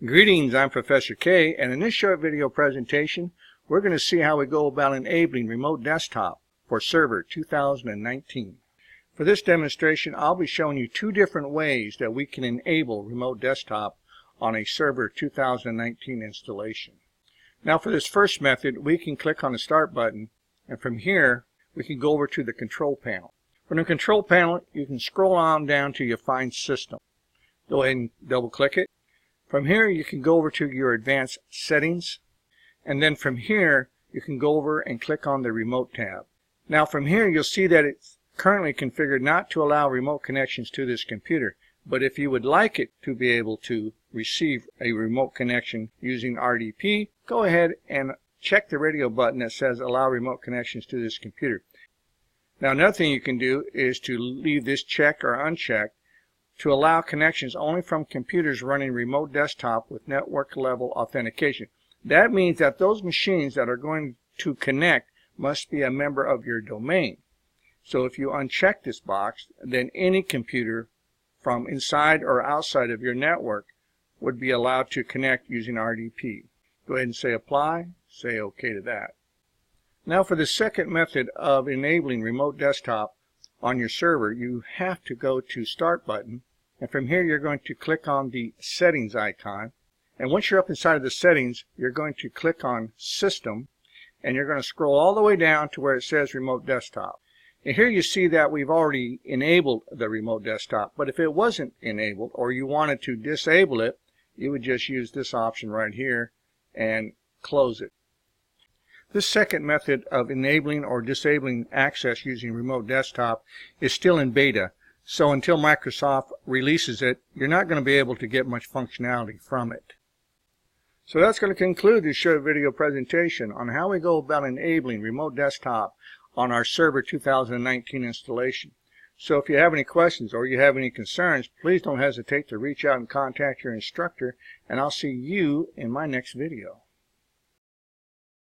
Greetings, I'm Professor K, and in this short video presentation, we're going to see how we go about enabling remote desktop for Server 2019. For this demonstration, I'll be showing you two different ways that we can enable remote desktop on a Server 2019 installation. Now for this first method, we can click on the Start button, and from here, we can go over to the Control Panel. From the Control Panel, you can scroll on down till you find System. Go ahead and double click it. From here, you can go over to your Advanced Settings, and then from here, you can go over and click on the Remote tab. Now from here, you'll see that it's currently configured not to allow remote connections to this computer, but if you would like it to be able to receive a remote connection using RDP, go ahead and check the radio button that says Allow Remote Connections to this computer. Now another thing you can do is to leave this checked or unchecked to allow connections only from computers running remote desktop with network level authentication. That means that those machines that are going to connect must be a member of your domain. So if you uncheck this box, then any computer from inside or outside of your network would be allowed to connect using RDP. Go ahead and say apply, say OK to that. Now for the second method of enabling remote desktop on your server, you have to go to Start button, and from here you're going to click on the Settings icon, and once you're up inside of the settings, you're going to click on System, and you're going to scroll all the way down to where it says Remote Desktop. And here you see that we've already enabled the remote desktop, but if it wasn't enabled or you wanted to disable it, you would just use this option right here and close it. This second method of enabling or disabling access using remote desktop is still in beta, so until Microsoft releases it, you're not going to be able to get much functionality from it. So that's going to conclude this short video presentation on how we go about enabling remote desktop on our Server 2019 installation. So if you have any questions or you have any concerns, please don't hesitate to reach out and contact your instructor, and I'll see you in my next video.